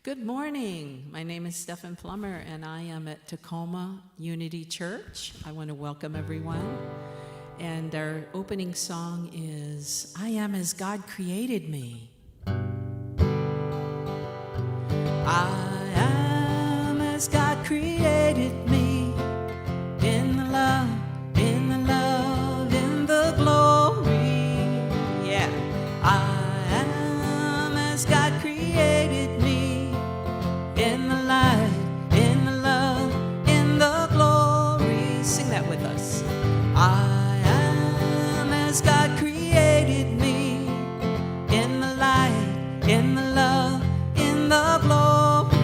Good morning. My name is Stephan Plummer, and I am at Tacoma Unity Church. I want to welcome everyone. And our opening song is, I Am As God Created Me. I am as God created me, in the love, in the love, in the glory. Yeah. I am as God created me, in the light, in the love, in the glory. Sing that with us. I am as God created me, in the light, in the love, in the glory.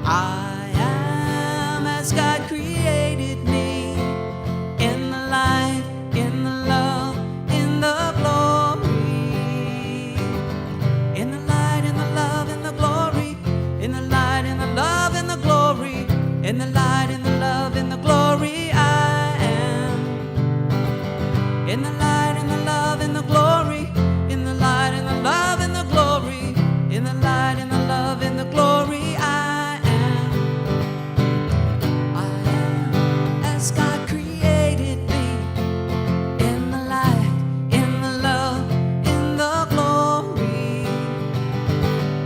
I am as God created me, in the light, in the love, in the glory. In the light, in the love, in the glory. In the light, in the love, in the glory. In the light, in the love, in the glory, I am. In the light, in the love, in the glory. In the light, in the love, in the glory. In the light, in the love, in the glory, I am. I am as God created me, in the light, in the love, in the glory.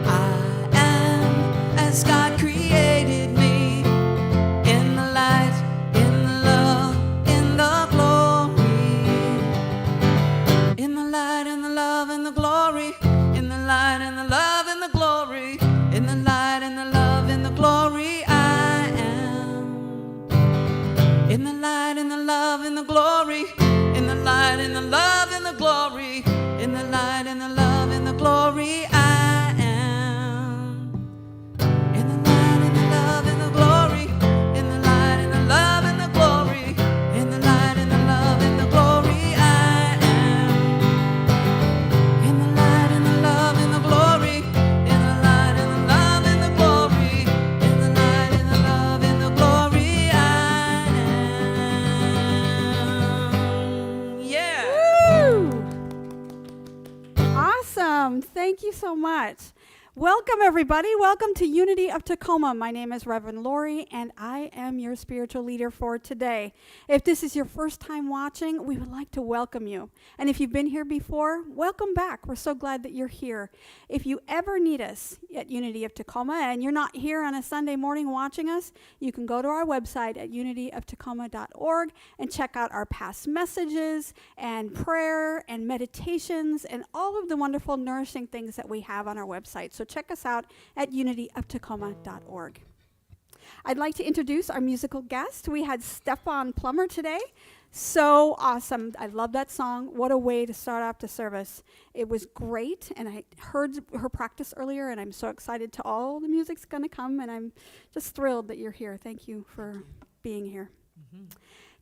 I am as God created me, in the light, in the love, in the glory. In the light, in the love, in the glory. In the light, in the love, in the glory. In the light, in the love, in the glory, I am. In the light, in the love, in the glory. In the light, in the love, in the glory. In the light, in the love, in the glory, I am. In the light, in the love, in the glory. In the light, in the love, in the glory. In the light, in the love, in the glory, I am. In the light, in the love, in the glory. In the light, in the love, in the glory. In the light, in the love, in the glory, I am. Yeah. Woo! Awesome. Thank you so much. Welcome, everybody. Welcome to Unity of Tacoma. My name is Reverend Lori, and I am your spiritual leader for today. If this is your first time watching, we would like to welcome you. And if you've been here before, welcome back. We're so glad that you're here. If you ever need us at Unity of Tacoma and you're not here on a Sunday morning watching us, you can go to our website at unityoftacoma.org and check out our past messages and prayer and meditations and all of the wonderful nourishing things that we have on our website. So check us out at unityoftacoma.org. I'd like to introduce our musical guest. We had Stephan Plummer today. So awesome. I love that song. What a way to start off the service. It was great, and I heard her practice earlier, and I'm so excited to all the music's going to come, and I'm just thrilled that you're here. Thank you for being here. Mm-hmm.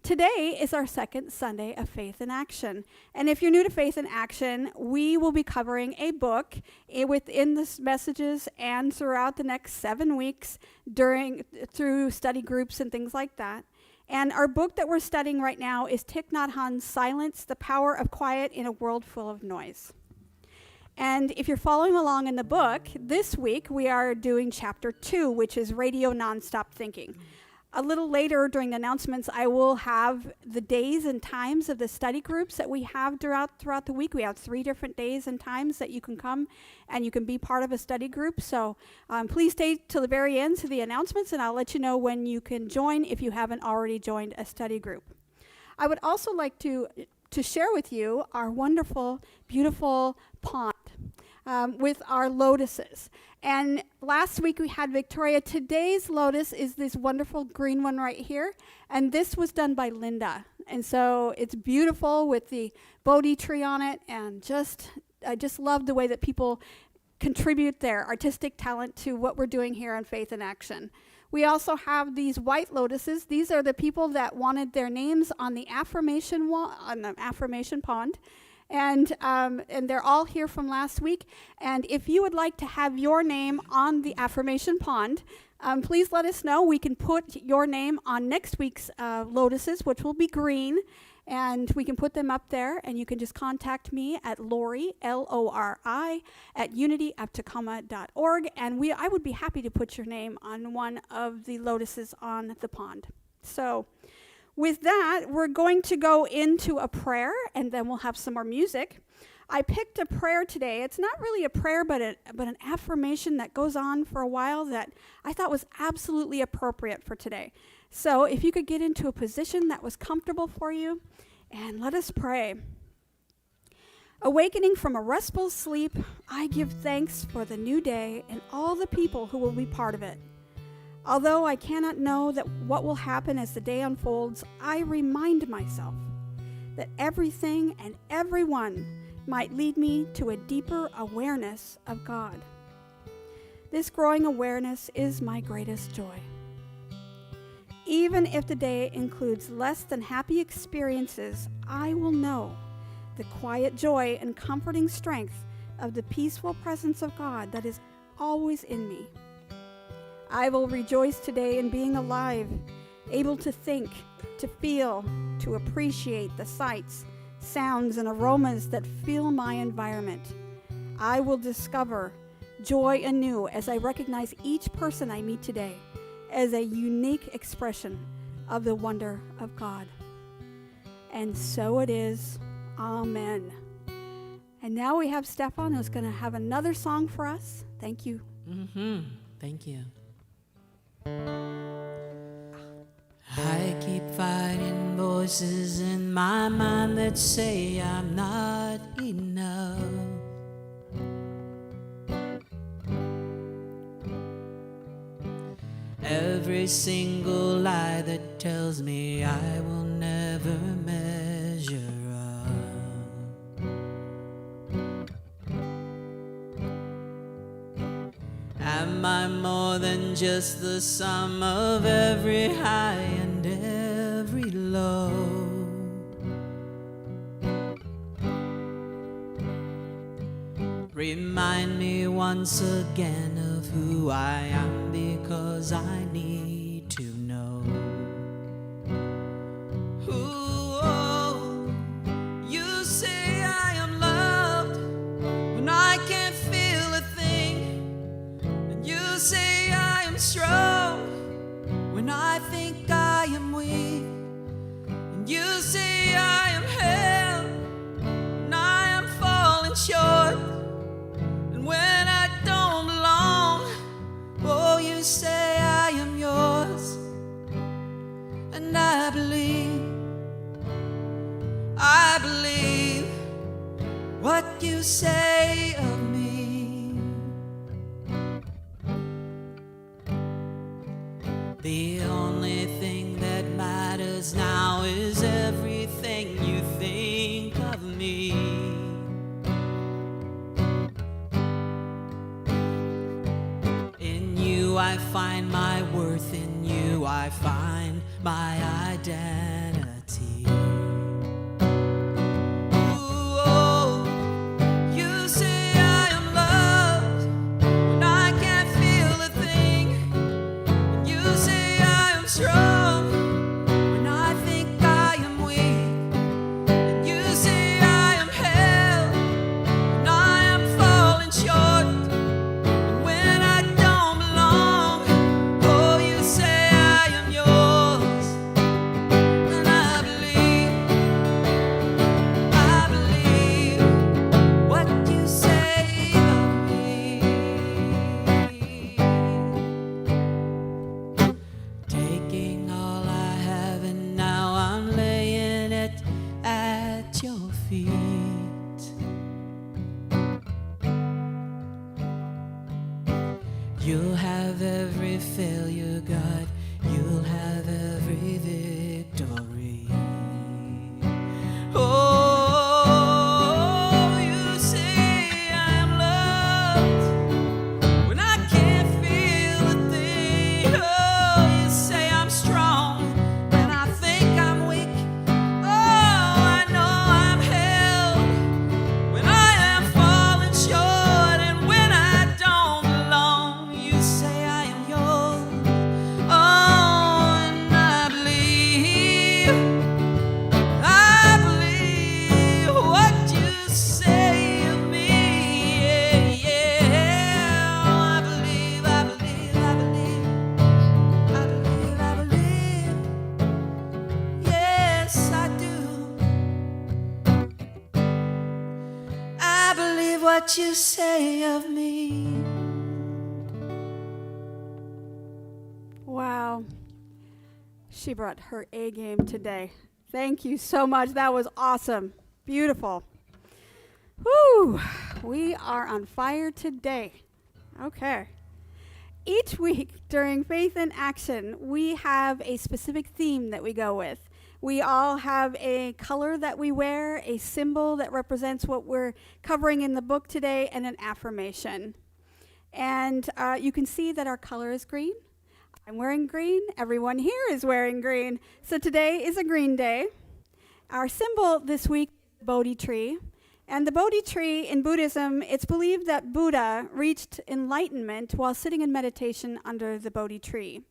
Today is our second Sunday of Faith in Action. And if you're new to Faith in Action, we will be covering a book within the messages and throughout the next 7 weeks through study groups and things like that. And our book that we're studying right now is Thich Nhat Hanh's Silence, the Power of Quiet in a World Full of Noise. And if you're following along in the book, this week we are doing chapter 2, which is Radio Nonstop Thinking. A little later during the announcements, I will have the days and times of the study groups that we have throughout the week. We have 3 different days and times that you can come and you can be part of a study group. So please stay till the very end to the announcements, and I'll let you know when you can join if you haven't already joined a study group. I would also like to share with you our wonderful, beautiful pond with our lotuses. And last week we had Victoria. Today's lotus is this wonderful green one right here. And this was done by Linda. And so it's beautiful with the Bodhi tree on it. And I just love the way that people contribute their artistic talent to what we're doing here on Faith in Action. We also have these white lotuses. These are the people that wanted their names on the affirmation wall, on the affirmation pond. And they're all here from last week. And if you would like to have your name on the affirmation pond, please let us know. We can put your name on next week's lotuses, which will be green. And we can put them up there, and you can just contact me at Lori, Lori, at unityofTacoma.org, and I would be happy to put your name on one of the lotuses on the pond. So with that, we're going to go into a prayer, and then we'll have some more music. I picked a prayer today. It's not really a prayer, but an affirmation that goes on for a while that I thought was absolutely appropriate for today. So if you could get into a position that was comfortable for you, and let us pray. Awakening from a restful sleep, I give thanks for the new day and all the people who will be part of it. Although I cannot know that what will happen as the day unfolds, I remind myself that everything and everyone might lead me to a deeper awareness of God. This growing awareness is my greatest joy. Even if the day includes less than happy experiences, I will know the quiet joy and comforting strength of the peaceful presence of God that is always in me. I will rejoice today in being alive, able to think, to feel, to appreciate the sights, sounds, and aromas that fill my environment. I will discover joy anew as I recognize each person I meet today as a unique expression of the wonder of God. And so it is. Amen. And now we have Stephan, who's going to have another song for us. Thank you. Thank you. I keep fighting voices in my mind that say I'm not enough. Every single lie that tells me I will never measure up. Am I more than just the sum of every high and every low? Remind me once again of who I am, because I need to know. Ooh, you say I am loved when I can't feel a thing, and you say I am strong when I think I am weak, and you say I am held and I am falling short. When I don't belong, oh, you say I am yours. And I believe what you say of me. The only thing that matters now is everything you think of me. I find my worth, in you I find my identity. Ooh, oh, you say I am loved when I can't feel a thing, and you say I am strong when I think I am weak, and you say I am held and I am falling short. You'll have every failure, God. You'll have every victory. Oh, you say I am loved when I can't feel a thing. Oh, you say I'm strong when I think I'm weak. Oh, I know I'm held when I am falling short, and when I don't belong. You say I am yours. Oh, and I believe what you say of me. Wow. She brought her A game today. Thank you so much. That was awesome. Beautiful. Whew. We are on fire today. Okay. Each week during Faith in Action, we have a specific theme that we go with. We all have a color that we wear, a symbol that represents what we're covering in the book today, and an affirmation. And you can see that our color is green. I'm wearing green. Everyone here is wearing green. So today is a green day. Our symbol this week is the Bodhi tree. And the Bodhi tree in Buddhism, it's believed that Buddha reached enlightenment while sitting in meditation under the Bodhi tree.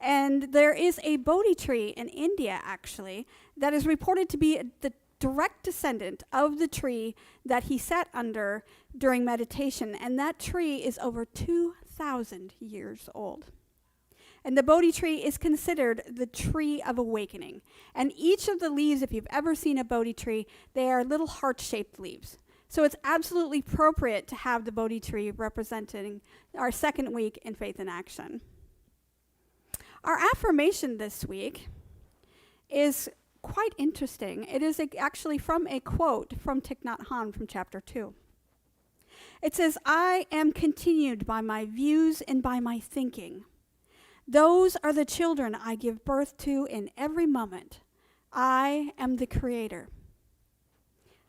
And there is a Bodhi tree in India, actually, that is reported to be the direct descendant of the tree that he sat under during meditation. And that tree is over 2,000 years old. And the Bodhi tree is considered the tree of awakening. And each of the leaves, if you've ever seen a Bodhi tree, they are little heart-shaped leaves. So it's absolutely appropriate to have the Bodhi tree representing our second week in Faith in Action. Our affirmation this week is quite interesting. It is actually from a quote from Thich Nhat Hanh from chapter 2. It says, "I am continued by my views and by my thinking. Those are the children I give birth to in every moment. I am the creator."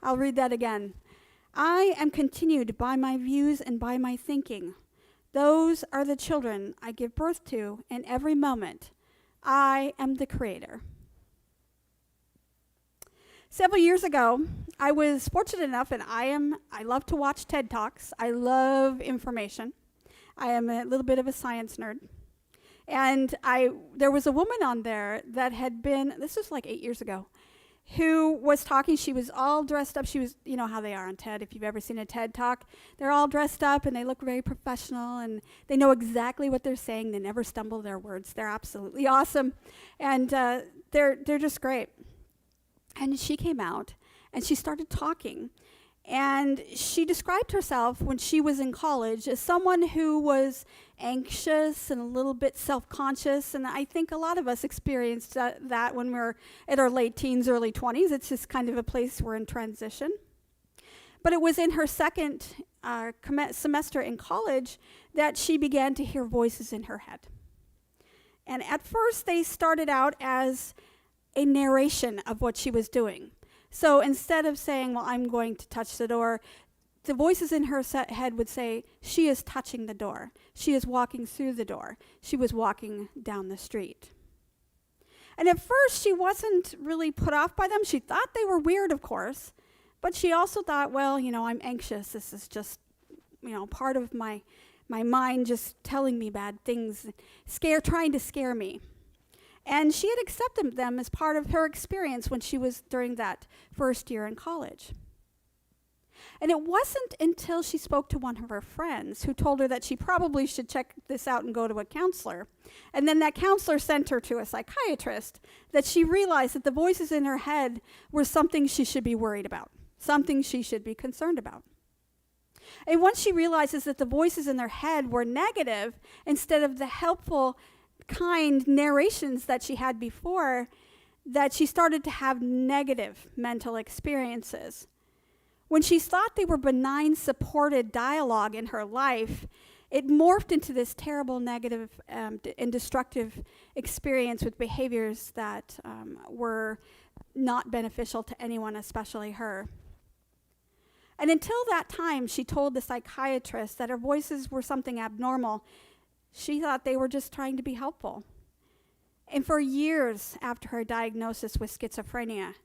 I'll read that again. "I am continued by my views and by my thinking. Those are the children I give birth to in every moment. I am the creator." Several years ago, I was fortunate enough, and I love to watch TED Talks. I love information. I am a little bit of a science nerd. And there was a woman on there that had been, this was like 8 years ago, who was talking. She was all dressed up. She was, you know how they are on TED, if you've ever seen a TED Talk. They're all dressed up and they look very professional and they know exactly what they're saying. They never stumble their words. They're absolutely awesome. And they're just great. And she came out and she started talking. And she described herself when she was in college as someone who was anxious and a little bit self-conscious. And I think a lot of us experienced that when we're at our late teens, early 20s. It's just kind of a place we're in transition. But it was in her second semester in college that she began to hear voices in her head. And at first, they started out as a narration of what she was doing. So instead of saying, well, I'm going to touch the door, the voices in her head would say, she is touching the door. She is walking through the door. She was walking down the street. And at first, she wasn't really put off by them. She thought they were weird, of course. But she also thought, well, I'm anxious. This is just, part of my mind just telling me bad things, trying to scare me. And she had accepted them as part of her experience when she was during that first year in college. And it wasn't until she spoke to one of her friends who told her that she probably should check this out and go to a counselor. And then that counselor sent her to a psychiatrist that she realized that the voices in her head were something she should be worried about, something she should be concerned about. And once she realizes that the voices in their head were negative instead of the helpful kind narrations that she had before, that she started to have negative mental experiences. When she thought they were benign, supported dialogue in her life, it morphed into this terrible, negative, and destructive experience with behaviors that were not beneficial to anyone, especially her. And until that time, she told the psychiatrist that her voices were something abnormal. She thought they were just trying to be helpful. And for years after her diagnosis with schizophrenia,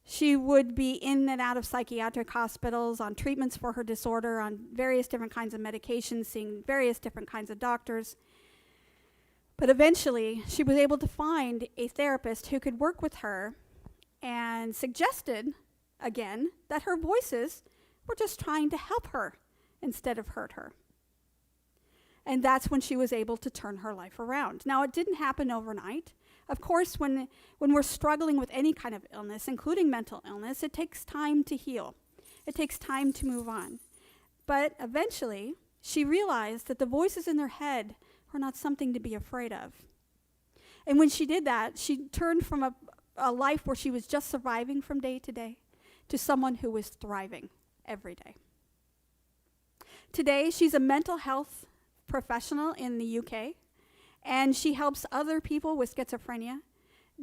she would be in and out of psychiatric hospitals, on treatments for her disorder, on various different kinds of medications, seeing various different kinds of doctors. But eventually, she was able to find a therapist who could work with her and suggested, again, that her voices were just trying to help her instead of hurt her. And that's when she was able to turn her life around. Now, it didn't happen overnight. Of course, when we're struggling with any kind of illness, including mental illness, it takes time to heal. It takes time to move on. But eventually, she realized that the voices in her head were not something to be afraid of. And when she did that, she turned from a life where she was just surviving from day to day to someone who was thriving every day. Today, she's a mental health professional in the UK, and she helps other people with schizophrenia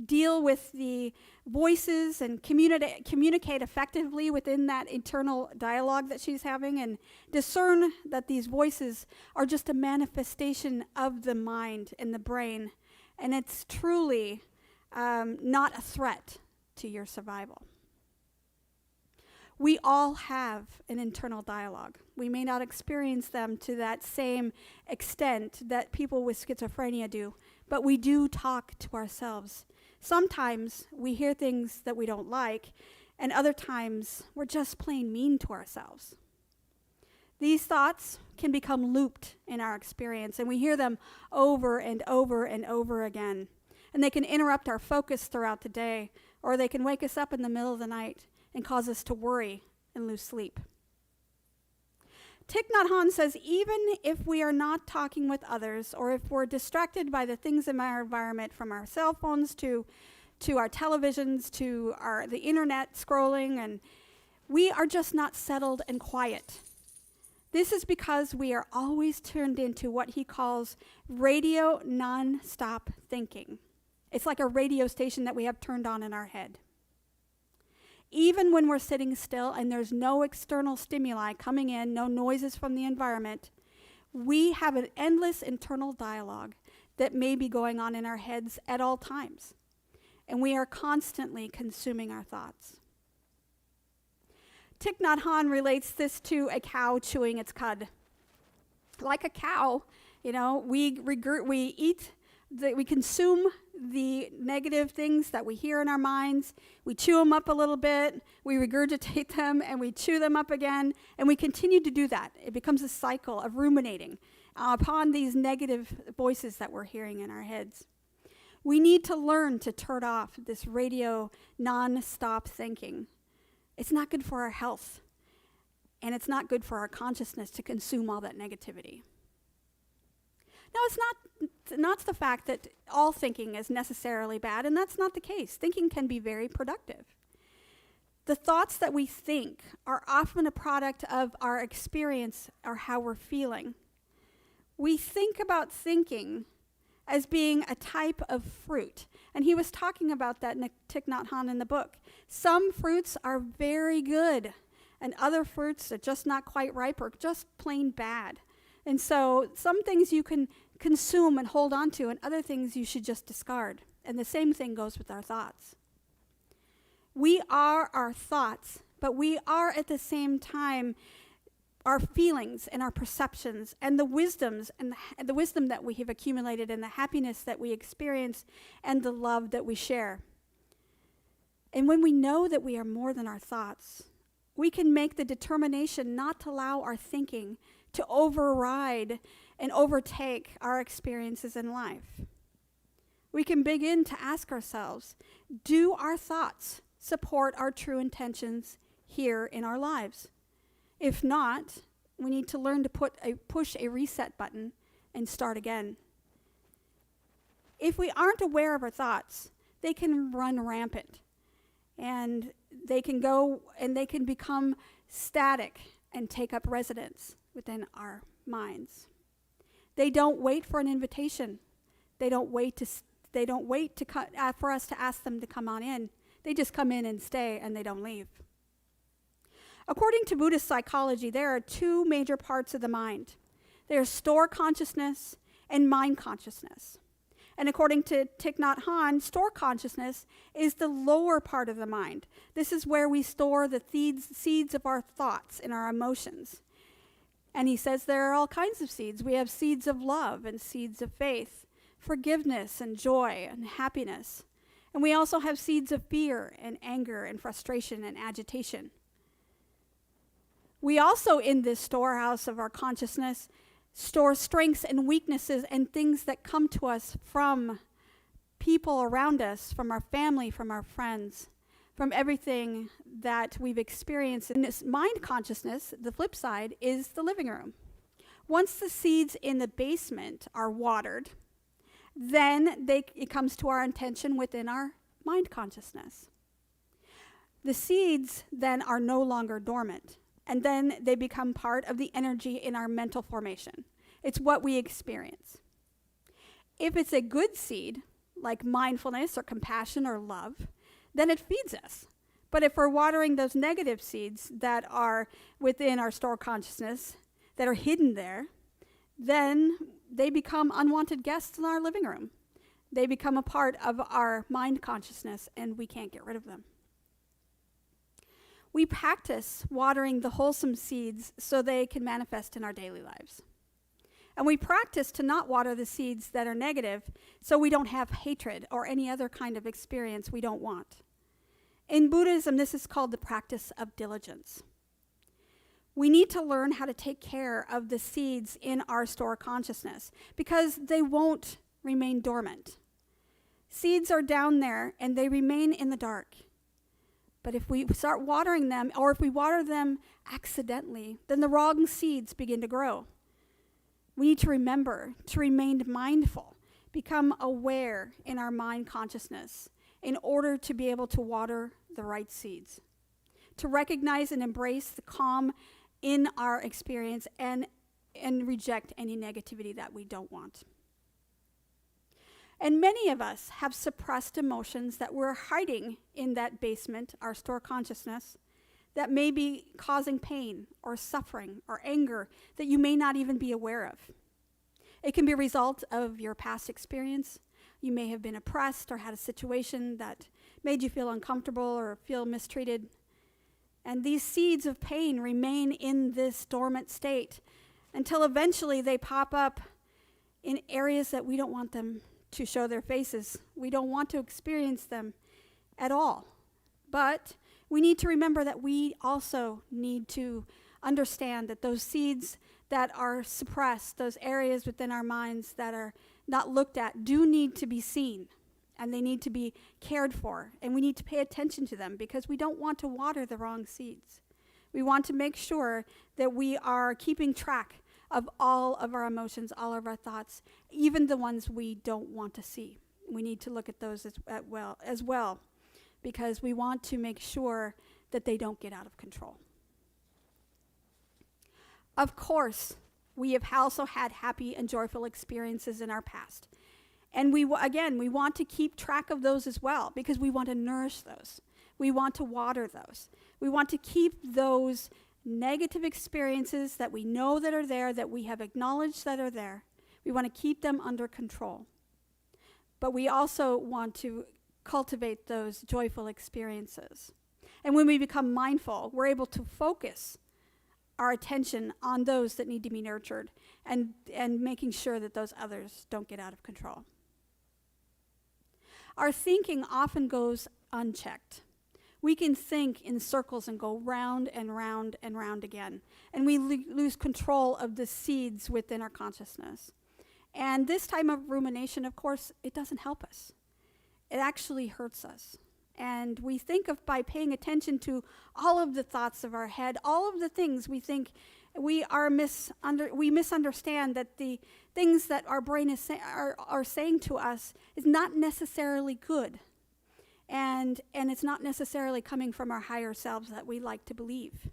deal with the voices and communicate effectively within that internal dialogue that she's having, and discern that these voices are just a manifestation of the mind and the brain, and it's truly not a threat to your survival. We all have an internal dialogue. We may not experience them to that same extent that people with schizophrenia do, but we do talk to ourselves. Sometimes we hear things that we don't like, and other times we're just plain mean to ourselves. These thoughts can become looped in our experience, and we hear them over and over and over again. And they can interrupt our focus throughout the day, or they can wake us up in the middle of the night and cause us to worry and lose sleep. Thich Nhat Hanh says, even if we are not talking with others, or if we're distracted by the things in our environment, from our cell phones to our televisions to the internet scrolling, and we are just not settled and quiet. This is because we are always turned into what he calls radio non-stop thinking. It's like a radio station that we have turned on in our head. Even when we're sitting still and there's no external stimuli coming in, no noises from the environment, we have an endless internal dialogue that may be going on in our heads at all times. And we are constantly consuming our thoughts. Thich Nhat Hanh relates this to a cow chewing its cud. Like a cow, we consume the negative things that we hear in our minds. We chew them up a little bit, we regurgitate them, and we chew them up again, and we continue to do that. It becomes a cycle of ruminating upon these negative voices that we're hearing in our heads. We need to learn to turn off this radio non-stop thinking. It's not good for our health, and it's not good for our consciousness to consume all that negativity. Now, it's not the fact that all thinking is necessarily bad, and that's not the case. Thinking can be very productive. The thoughts that we think are often a product of our experience or how we're feeling. We think about thinking as being a type of fruit, and he was talking about that in Thich Nhat Hanh in the book. Some fruits are very good, and other fruits are just not quite ripe or just plain bad. And so some things you can consume and hold on to, and other things you should just discard. And the same thing goes with our thoughts. We are our thoughts, but we are at the same time our feelings and our perceptions and the wisdoms and the wisdom that we have accumulated and the happiness that we experience and the love that we share. And when we know that we are more than our thoughts, we can make the determination not to allow our thinking to override and overtake our experiences in life. We can begin to ask ourselves, do our thoughts support our true intentions here in our lives? If not, we need to learn to push a reset button and start again. If we aren't aware of our thoughts, they can run rampant, and they can become static and take up residence within our minds. They don't wait for an invitation. They don't wait for us to ask them to come on in. They just come in and stay, and they don't leave. According to Buddhist psychology, there are two major parts of the mind. There's store consciousness and mind consciousness. And according to Thich Nhat Hanh, store consciousness is the lower part of the mind. This is where we store the seeds of our thoughts and our emotions. And he says there are all kinds of seeds. We have seeds of love and seeds of faith, forgiveness and joy and happiness. And we also have seeds of fear and anger and frustration and agitation. We also, in this storehouse of our consciousness, store strengths and weaknesses and things that come to us from people around us, from our family, from our friends, from everything that we've experienced in this mind consciousness. The flip side is the living room. Once the seeds in the basement are watered, then it comes to our intention within our mind consciousness. The seeds then are no longer dormant, and then they become part of the energy in our mental formation. It's what we experience. If it's a good seed, like mindfulness or compassion or love, then it feeds us. But if we're watering those negative seeds that are within our store consciousness, that are hidden there, then they become unwanted guests in our living room. They become a part of our mind consciousness, and we can't get rid of them. We practice watering the wholesome seeds so they can manifest in our daily lives. And we practice to not water the seeds that are negative so we don't have hatred or any other kind of experience we don't want. In Buddhism, this is called the practice of diligence. We need to learn how to take care of the seeds in our store consciousness because they won't remain dormant. Seeds are down there and they remain in the dark. But if we start watering them, or if we water them accidentally, then the wrong seeds begin to grow. We need to remember to remain mindful, become aware in our mind consciousness in order to be able to water the right seeds, to recognize and embrace the calm in our experience and reject any negativity that we don't want. And many of us have suppressed emotions that we're hiding in that basement, our store consciousness, that may be causing pain or suffering or anger that you may not even be aware of. It can be a result of your past experience. You may have been oppressed or had a situation that made you feel uncomfortable or feel mistreated. And these seeds of pain remain in this dormant state until eventually they pop up in areas that we don't want them to show their faces. We don't want to experience them at all. But we need to remember that we also need to understand that those seeds that are suppressed, those areas within our minds that are not looked at, do need to be seen, and they need to be cared for, and we need to pay attention to them because we don't want to water the wrong seeds. We want to make sure that we are keeping track of all of our emotions, all of our thoughts, even the ones we don't want to see. We need to look at those as well, because we want to make sure that they don't get out of control. Of course, we have also had happy and joyful experiences in our past. And we want to keep track of those as well, because we want to nourish those. We want to water those. We want to keep those negative experiences that we know that are there, that we have acknowledged that are there. We want to keep them under control. But we also want to cultivate those joyful experiences. And when we become mindful, we're able to focus our attention on those that need to be nurtured and making sure that those others don't get out of control. Our thinking often goes unchecked. We can think in circles and go round and round and round again. And we lose control of the seeds within our consciousness. And this time of rumination, of course, it doesn't help us. It actually hurts us. And we think of, by paying attention to all of the thoughts of our head, all of the things we think we misunderstand that the things that our brain is are saying to us is not necessarily good. And it's not necessarily coming from our higher selves that we like to believe.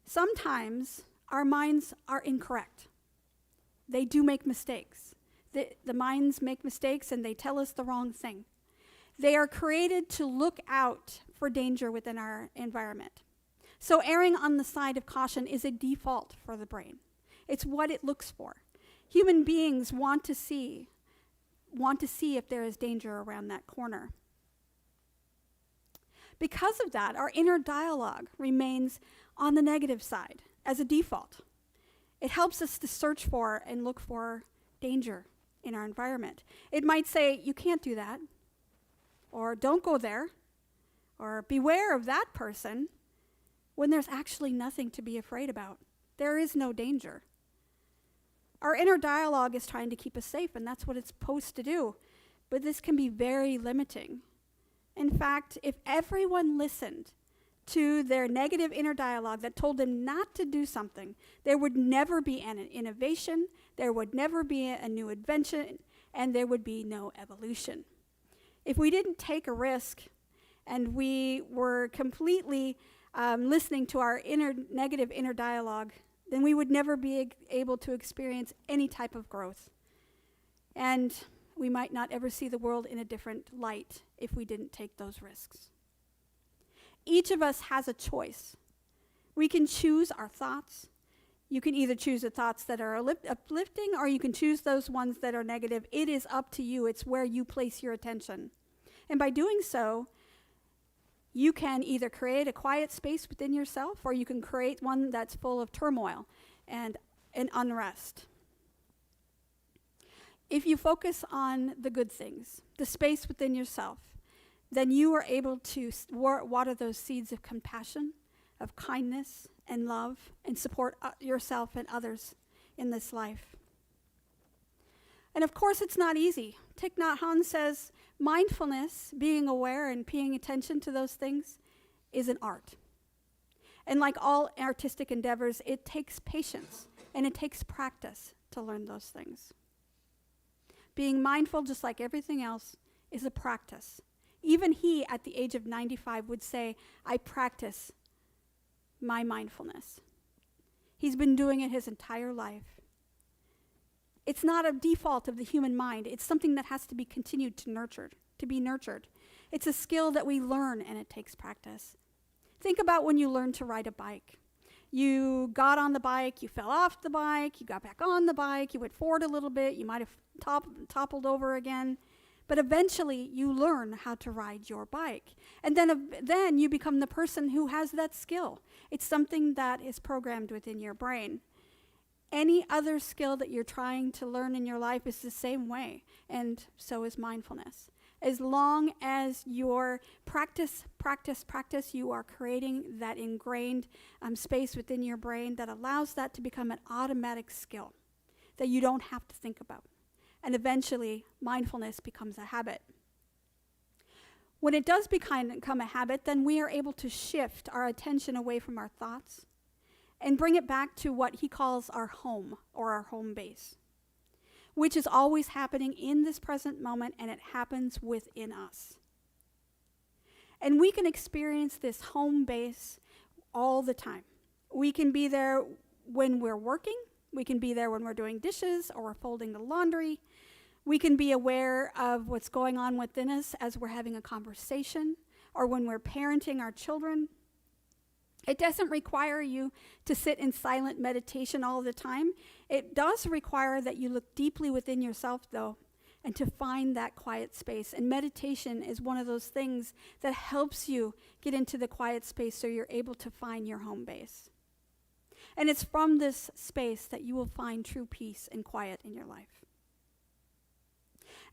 Sometimes our minds are incorrect. They do make mistakes. The minds make mistakes and they tell us the wrong thing. They are created to look out for danger within our environment. So erring on the side of caution is a default for the brain. It's what it looks for. Human beings want to see if there is danger around that corner. Because of that, our inner dialogue remains on the negative side as a default. It helps us to search for and look for danger in our environment. It might say, you can't do that, or don't go there, or beware of that person, when there's actually nothing to be afraid about. There is no danger. Our inner dialogue is trying to keep us safe, and that's what it's supposed to do. But this can be very limiting. In fact, if everyone listened to their negative inner dialogue that told them not to do something, there would never be an innovation, there would never be a new invention, and there would be no evolution. If we didn't take a risk and we were completely listening to our negative inner dialogue, then we would never be able to experience any type of growth. And we might not ever see the world in a different light if we didn't take those risks. Each of us has a choice. We can choose our thoughts. You can either choose the thoughts that are uplifting, or you can choose those ones that are negative. It is up to you. It's where you place your attention. And by doing so, you can either create a quiet space within yourself, or you can create one that's full of turmoil and unrest. If you focus on the good things, the space within yourself, then you are able to water those seeds of compassion, of kindness and love, and support yourself and others in this life. And of course, it's not easy. Thich Nhat Hanh says mindfulness, being aware and paying attention to those things, is an art. And like all artistic endeavors, it takes patience and it takes practice to learn those things. Being mindful, just like everything else, is a practice. Even he, at the age of 95, would say, I practice my mindfulness. He's been doing it his entire life. It's not a default of the human mind. It's something that has to be continued to be nurtured. It's a skill that we learn, and it takes practice. Think about when you learned to ride a bike. You got on the bike, you fell off the bike, you got back on the bike, you went forward a little bit, you might have toppled over again. But eventually, you learn how to ride your bike. And then you become the person who has that skill. It's something that is programmed within your brain. Any other skill that you're trying to learn in your life is the same way, and so is mindfulness. As long as you're practice, you are creating that ingrained space within your brain that allows that to become an automatic skill that you don't have to think about. And eventually, mindfulness becomes a habit. When it does become a habit, then we are able to shift our attention away from our thoughts and bring it back to what he calls our home, or our home base, which is always happening in this present moment, and it happens within us. And we can experience this home base all the time. We can be there when we're working. We can be there when we're doing dishes or we're folding the laundry. We can be aware of what's going on within us as we're having a conversation or when we're parenting our children. It doesn't require you to sit in silent meditation all the time. It does require that you look deeply within yourself, though, and to find that quiet space. And meditation is one of those things that helps you get into the quiet space so you're able to find your home base. And it's from this space that you will find true peace and quiet in your life.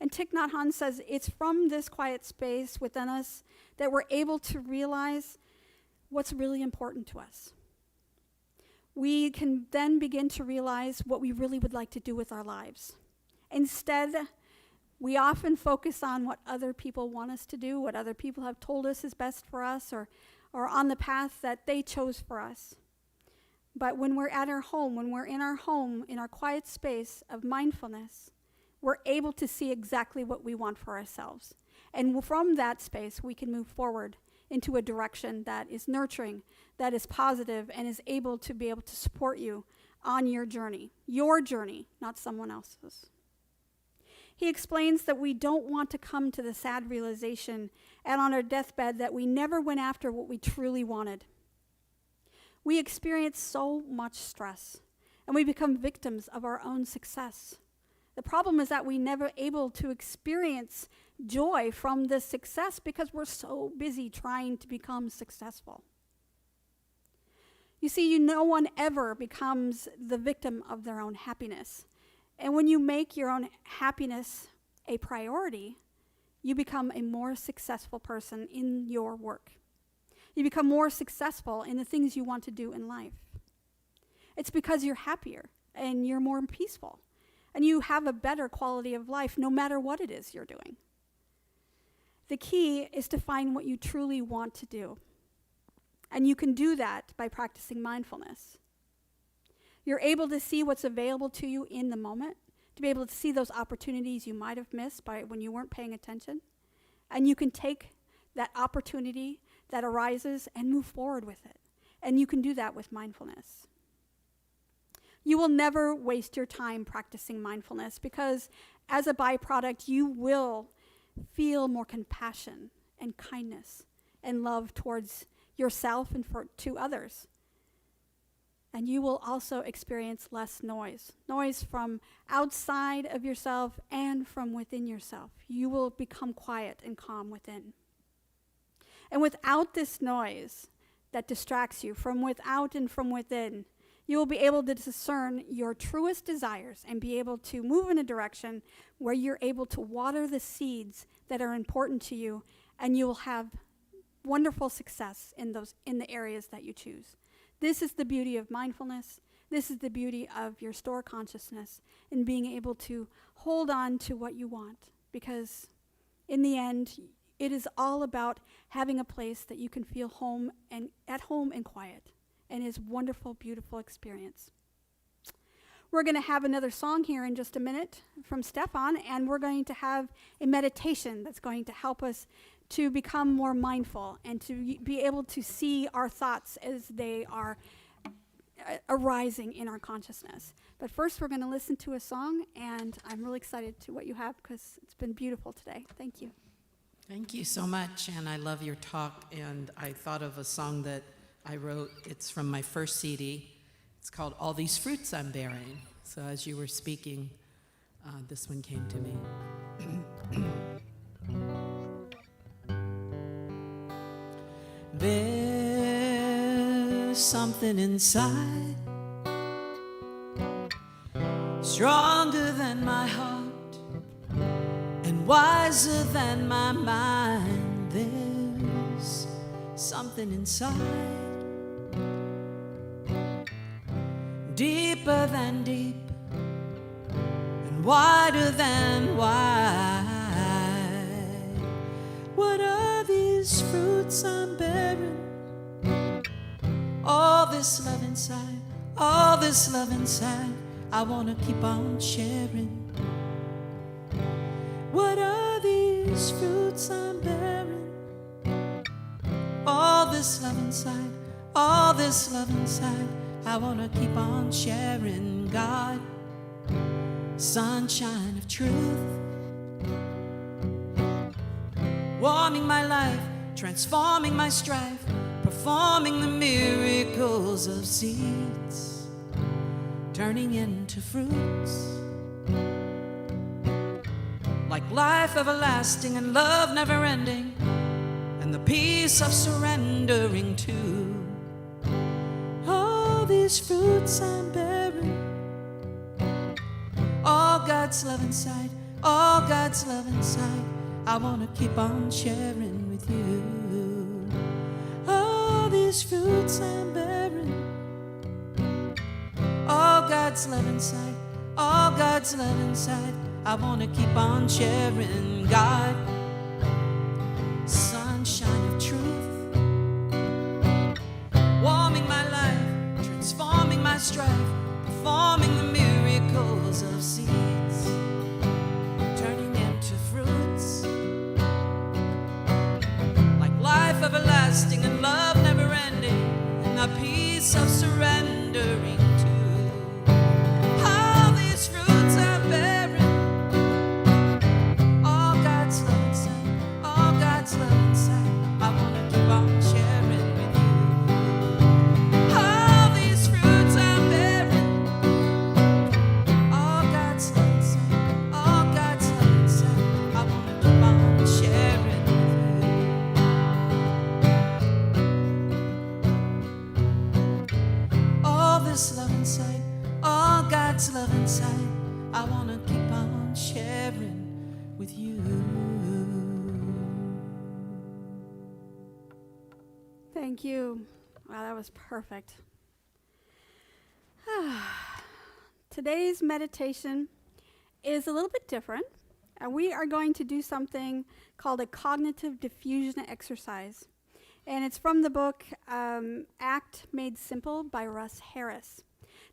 And Thich Nhat Hanh says it's from this quiet space within us that we're able to realize what's really important to us. We can then begin to realize what we really would like to do with our lives. Instead, we often focus on what other people want us to do, what other people have told us is best for us, or on the path that they chose for us. But when we're at our home, when we're in our home, in our quiet space of mindfulness, we're able to see exactly what we want for ourselves. And from that space, we can move forward into a direction that is nurturing, that is positive, and is able to support you on your journey, not someone else's. He explains that we don't want to come to the sad realization and on our deathbed that we never went after what we truly wanted. We experience so much stress, and we become victims of our own success. The problem is that we never able to experience joy from this success because we're so busy trying to become successful. You see, no one ever becomes the victim of their own happiness. And when you make your own happiness a priority, you become a more successful person in your work. You become more successful in the things you want to do in life. It's because you're happier and you're more peaceful. And you have a better quality of life no matter what it is you're doing. The key is to find what you truly want to do. And you can do that by practicing mindfulness. You're able to see what's available to you in the moment, to be able to see those opportunities you might have missed by when you weren't paying attention. And you can take that opportunity that arises and move forward with it. And you can do that with mindfulness. You will never waste your time practicing mindfulness because as a byproduct, you will feel more compassion and kindness and love towards yourself and to others. And you will also experience less noise from outside of yourself and from within yourself. You will become quiet and calm within. And without this noise that distracts you from without and from within, you will be able to discern your truest desires and be able to move in a direction where you're able to water the seeds that are important to you, and you will have wonderful success in the areas that you choose. This is the beauty of mindfulness. This is the beauty of your store consciousness and being able to hold on to what you want, because in the end, it is all about having a place that you can feel home and at home and quiet, and is wonderful, beautiful experience. We're going to have another song here in just a minute from Stephan, and we're going to have a meditation that's going to help us to become more mindful and to be able to see our thoughts as they are arising in our consciousness. But first, we're going to listen to a song, and I'm really excited to what you have because it's been beautiful today. Thank you. Thank you so much, and I love your talk, and I thought of a song that I wrote. It's from my first CD. It's called All These Fruits I'm Bearing. So as you were speaking, this one came to me. There's something inside, stronger than my heart and wiser than my mind. There's something inside, deeper than deep and wider than wide. What are these fruits I'm bearing? All this love inside, all this love inside, I want to keep on sharing. What are these fruits I'm bearing? All this love inside, all this love inside, I want to keep on sharing. God, sunshine of truth, warming my life, transforming my strife, performing the miracles of seeds, turning into fruits, like life everlasting and love never ending, and the peace of surrendering to. All these fruits I'm bearing, all God's love inside, all God's love inside, I want to keep on sharing with you. All these fruits I'm bearing, all God's love inside, all God's love inside, I want to keep on sharing. God, sunshine of truth, warming my life, transforming my strife, performing the miracles of seeds, turning into fruits, like life everlasting and love never ending, and the peace of surrendering to. All these fruits I'm bearing, all God's love inside, all God's love inside, I want to keep on sharing with you. All these fruits I'm bearing, all God's love inside, all God's love inside, I want to keep on sharing with you. All this love inside, all God's love inside, I want to keep on sharing with you. Thank you. Wow, that was perfect. Today's meditation is a little bit different. And we are going to do something called a cognitive diffusion exercise. And it's from the book Act Made Simple by Russ Harris.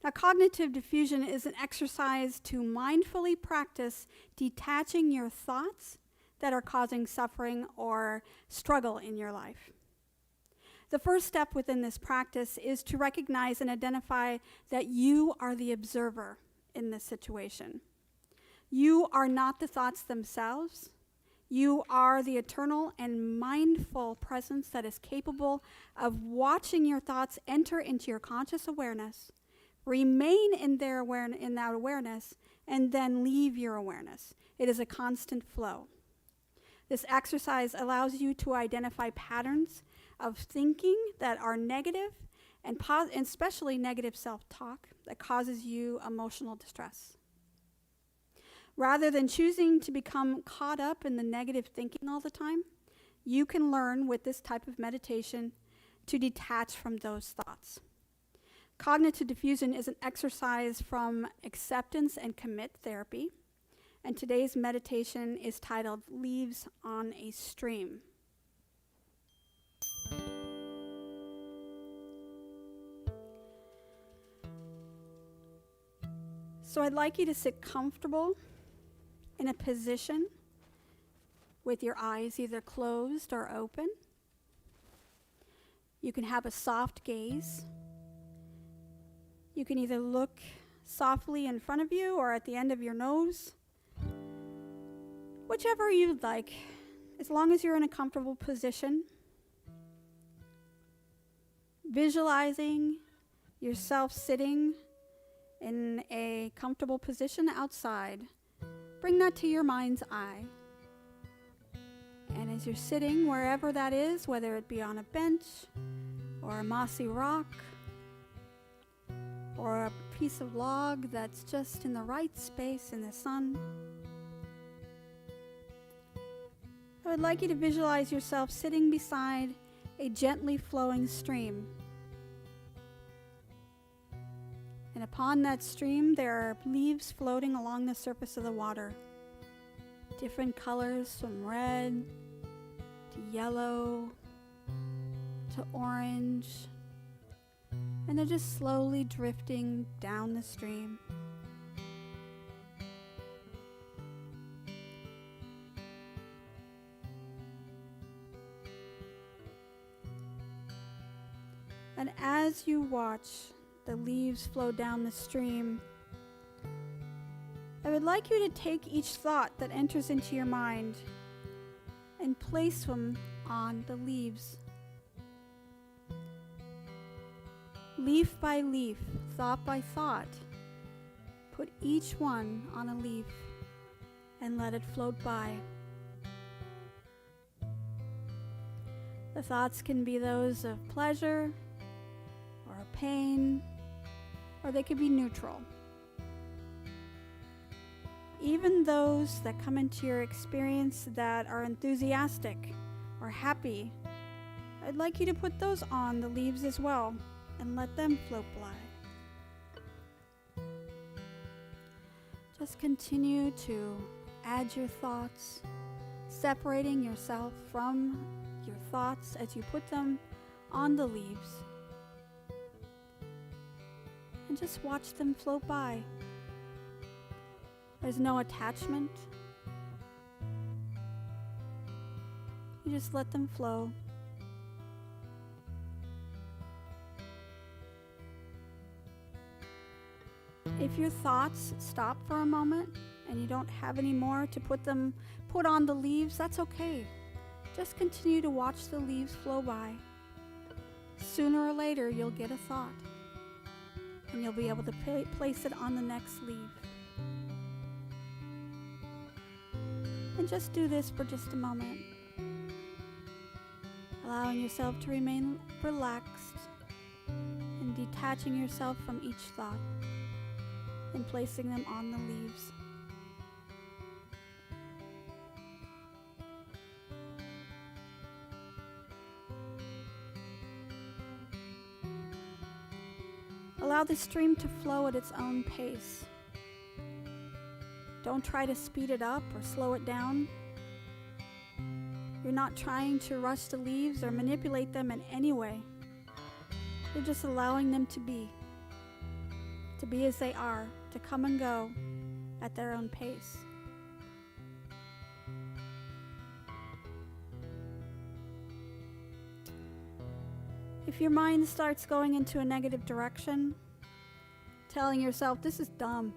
Now, cognitive diffusion is an exercise to mindfully practice detaching your thoughts that are causing suffering or struggle in your life. The first step within this practice is to recognize and identify that you are the observer in this situation. You are not the thoughts themselves. You are the eternal and mindful presence that is capable of watching your thoughts enter into your conscious awareness, remain in that awareness, and then leave your awareness. It is a constant flow. This exercise allows you to identify patterns of thinking that are negative and especially negative self-talk that causes you emotional distress. Rather than choosing to become caught up in the negative thinking all the time, you can learn with this type of meditation to detach from those thoughts. Cognitive diffusion is an exercise from acceptance and commit therapy, and today's meditation is titled Leaves on a Stream. So I'd like you to sit comfortable in a position with your eyes either closed or open. You can have a soft gaze. You can either look softly in front of you or at the end of your nose. Whichever you'd like, as long as you're in a comfortable position. Visualizing yourself sitting in a comfortable position outside. Bring that to your mind's eye. And as you're sitting, wherever that is, whether it be on a bench or a mossy rock or a piece of log that's just in the right space in the sun, I would like you to visualize yourself sitting beside a gently flowing stream. And upon that stream, there are leaves floating along the surface of the water. Different colors, from red to yellow to orange. And they're just slowly drifting down the stream. And as you watch the leaves flow down the stream, I would like you to take each thought that enters into your mind and place them on the leaves. Leaf by leaf, thought by thought, put each one on a leaf and let it float by. The thoughts can be those of pleasure or pain, or they could be neutral. Even those that come into your experience that are enthusiastic or happy, I'd like you to put those on the leaves as well and let them float by. Just continue to add your thoughts, separating yourself from your thoughts as you put them on the leaves. And just watch them float by. There's no attachment. You just let them flow. If your thoughts stop for a moment and you don't have any more to put on the leaves, that's okay. Just continue to watch the leaves flow by. Sooner or later, you'll get a thought, and you'll be able to place it on the next leaf. And just do this for just a moment, allowing yourself to remain relaxed and detaching yourself from each thought and placing them on the leaves. Allow the stream to flow at its own pace. Don't try to speed it up or slow it down. You're not trying to rush the leaves or manipulate them in any way. You're just allowing them to be as they are, to come and go at their own pace. If your mind starts going into a negative direction, telling yourself, this is dumb,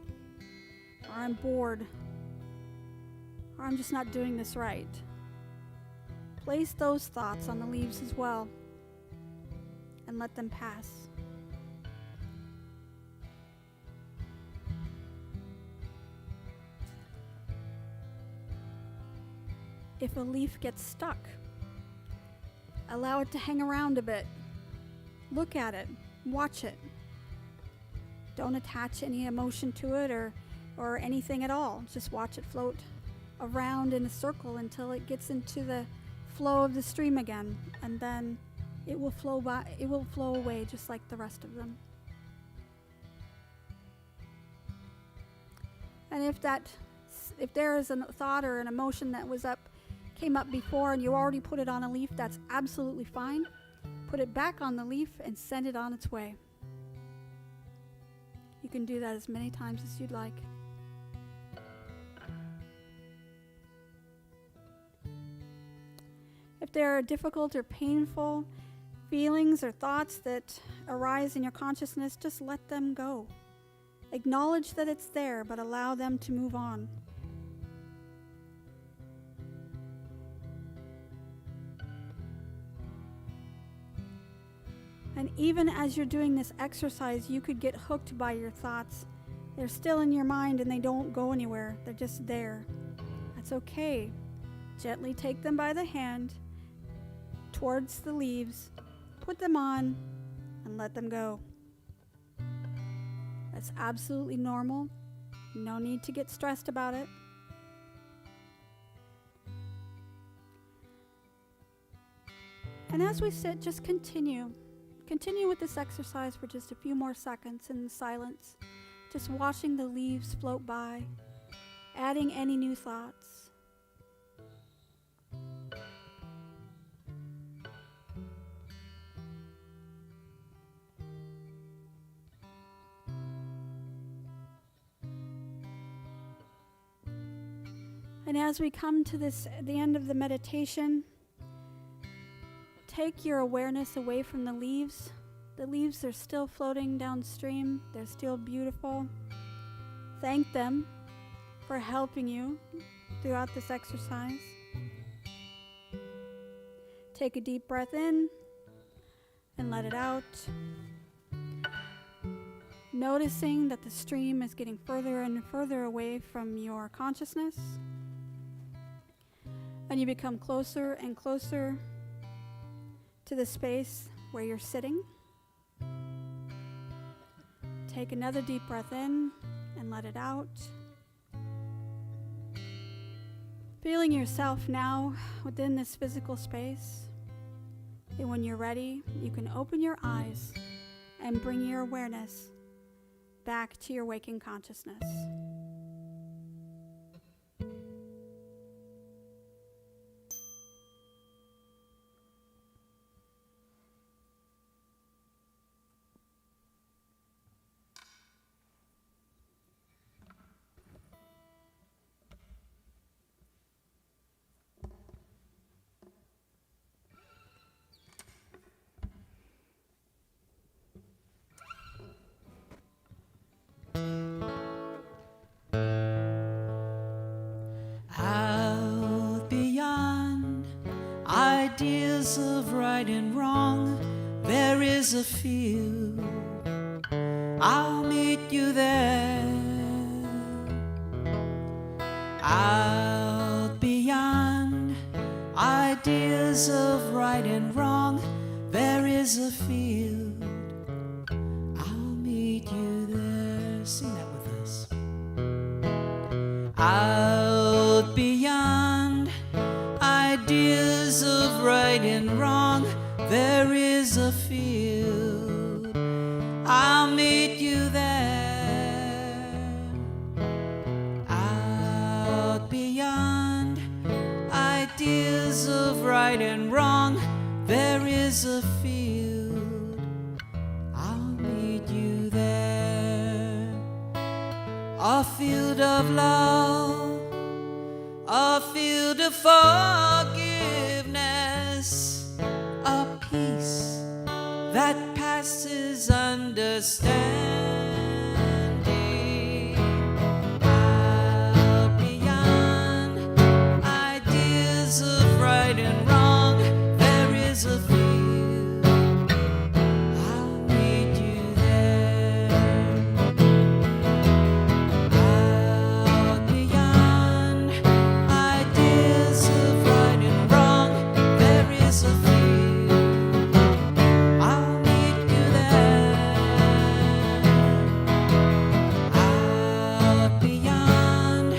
or I'm bored, or I'm just not doing this right, place those thoughts on the leaves as well and let them pass. If a leaf gets stuck, allow it to hang around a bit. Look at it, watch it. Don't attach any emotion to it or anything at all. Just watch it float around in a circle until it gets into the flow of the stream again, and then it will flow away just like the rest of them. And if there is a thought or an emotion that came up before and you already put it on a leaf, that's absolutely fine. Put it back on the leaf and send it on its way. You can do that as many times as you'd like. If there are difficult or painful feelings or thoughts that arise in your consciousness, just let them go. Acknowledge that it's there, but allow them to move on. And even as you're doing this exercise, you could get hooked by your thoughts. They're still in your mind and they don't go anywhere. They're just there. That's okay. Gently take them by the hand towards the leaves, put them on, and let them go. That's absolutely normal. No need to get stressed about it. And as we sit, just continue. Continue with this exercise for just a few more seconds in silence, just watching the leaves float by, adding any new thoughts. And as we come to the end of the meditation, take your awareness away from the leaves. The leaves are still floating downstream. They're still beautiful. Thank them for helping you throughout this exercise. Take a deep breath in and let it out. Noticing that the stream is getting further and further away from your consciousness. And you become closer and closer to the space where you're sitting. Take another deep breath in and let it out. Feeling yourself now within this physical space. And when you're ready, you can open your eyes and bring your awareness back to your waking consciousness. Out beyond ideas of right and wrong, there is a field. I'll meet you there. Out beyond ideas of right and wrong, there is a field. I'll meet you there. Sing that with us. Out beyond ideas of right and wrong, there is a field. I'll meet you there. Out right and wrong, there is a field. I'll meet you there. A field of love, a field of forgiveness, a peace that passes understanding. Out beyond ideas of right and wrong, there is a field. I'll meet you there. Out beyond ideas of right and wrong, there is a field. I'll meet you there. Out beyond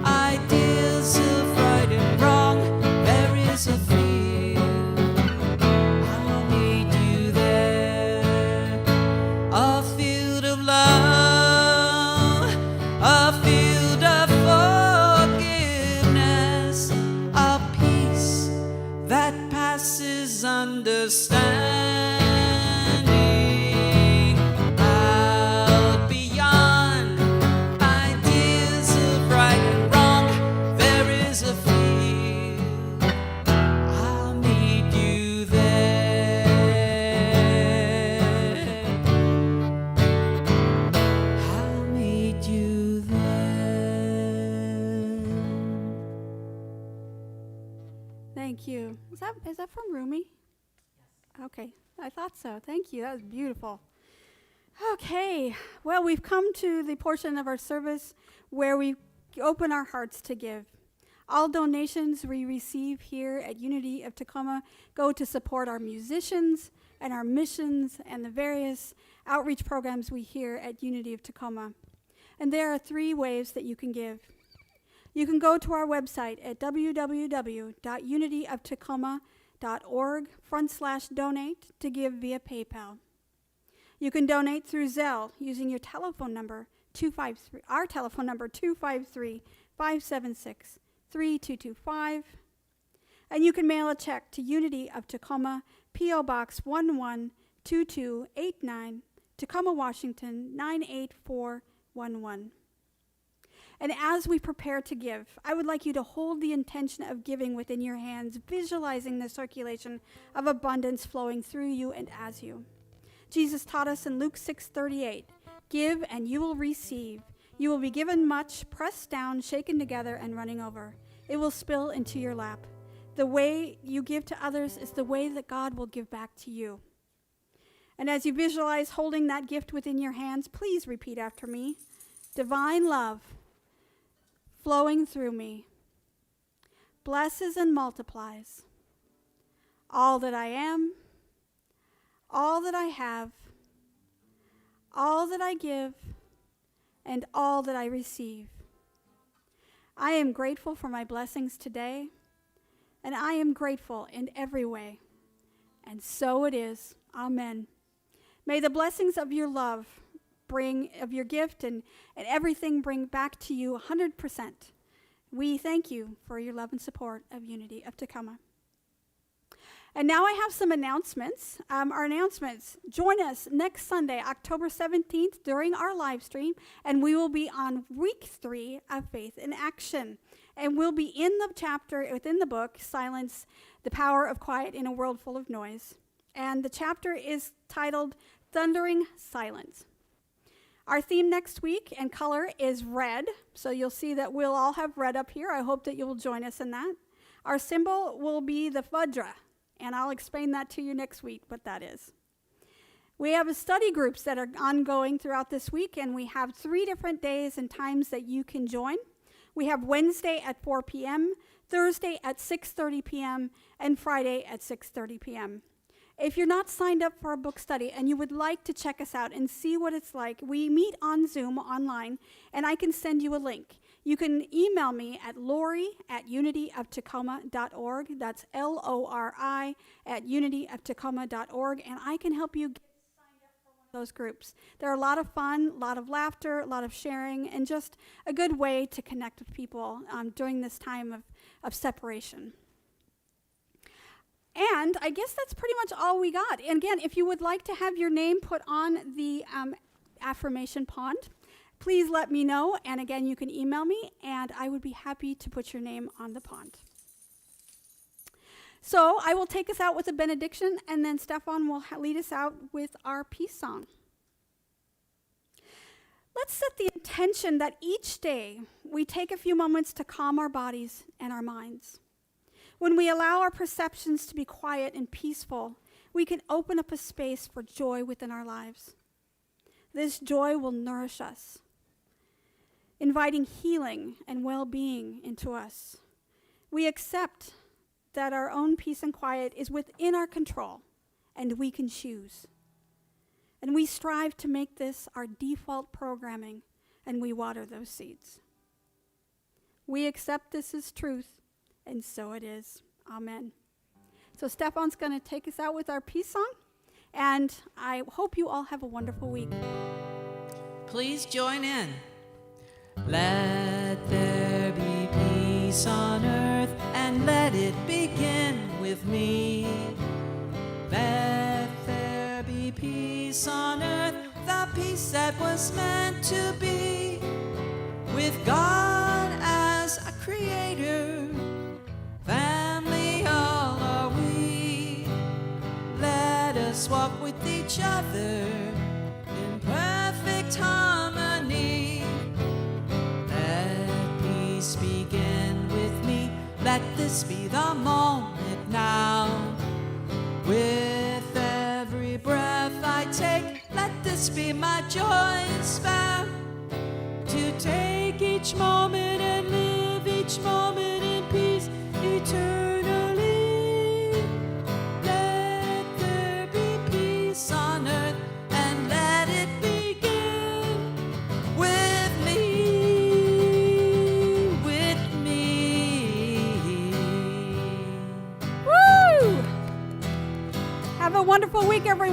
ideas of right and wrong, there is a field. I'll meet you there. A field of love, a field of forgiveness, a peace that passes understanding. Out beyond ideas of right and wrong, there is a field. I'll meet you there. I'll meet you there. Thank you. Is that from Rumi? Okay, I thought so. Thank you. That was beautiful. Okay, well, we've come to the portion of our service where we open our hearts to give. All donations we receive here at Unity of Tacoma go to support our musicians and our missions and the various outreach programs we hear at Unity of Tacoma. And there are 3 ways that you can give. You can go to our website at www.unityoftacoma.org/donate to give via PayPal. You can donate through Zelle using your telephone number, our telephone number, 253-576-3225. And you can mail a check to Unity of Tacoma, P.O. Box 112289, Tacoma, Washington, 98411. And as we prepare to give, I would like you to hold the intention of giving within your hands, visualizing the circulation of abundance flowing through you and as you. Jesus taught us in Luke 6:38, "Give and you will receive. You will be given much, pressed down, shaken together, and running over. It will spill into your lap." The way you give to others is the way that God will give back to you. And as you visualize holding that gift within your hands, please repeat after me. Divine love flowing through me blesses and multiplies all that I am, all that I have, all that I give, and all that I receive. I am grateful for my blessings today, and I am grateful in every way. And so it is. Amen. May the blessings of your love of your gift and everything bring back to you 100%. We thank you for your love and support of Unity of Tacoma. And now I have some announcements. Our announcements: join us next Sunday, October 17th, during our live stream, and we will be on week 3 of Faith in Action. And we'll be in the chapter within the book, Silence, the Power of Quiet in a World Full of Noise. And the chapter is titled Thundering Silence. Our theme next week and color is red, so you'll see that we'll all have red up here. I hope that you'll join us in that. Our symbol will be the Vajra, and I'll explain that to you next week, what that is. We have study groups that are ongoing throughout this week, and we have 3 different days and times that you can join. We have Wednesday at 4 p.m., Thursday at 6:30 p.m., and Friday at 6:30 p.m. If you're not signed up for a book study and you would like to check us out and see what it's like, we meet on Zoom online, and I can send you a link. You can email me at lori@unityoftacoma.org. That's LORI@unityoftacoma.org, and I can help you get signed up for one of those groups. They're a lot of fun, a lot of laughter, a lot of sharing, and just a good way to connect with people during this time of separation. And I guess that's pretty much all we got. And again, if you would like to have your name put on the affirmation pond, please let me know. And again, you can email me, and I would be happy to put your name on the pond. So I will take us out with a benediction, and then Stephan will lead us out with our peace song. Let's set the intention that each day we take a few moments to calm our bodies and our minds. When we allow our perceptions to be quiet and peaceful, we can open up a space for joy within our lives. This joy will nourish us, inviting healing and well-being into us. We accept that our own peace and quiet is within our control, and we can choose. And we strive to make this our default programming, and we water those seeds. We accept this as truth, and so it is. Amen. So Stephan's going to take us out with our peace song, and I hope you all have a wonderful week. Please join in. Let there be peace on earth, and let it begin with me. Let there be peace on earth, the peace that was meant to be, with God as a creator, family all are we. Let us walk with each other in perfect harmony. Let peace begin with me. Let this be the moment now. With every breath I take, let this be my joyous spell. To take each moment and live each moment in peace eternally. Let there be peace on earth, and let it begin with me, with me. Woo! Have a wonderful week, everyone.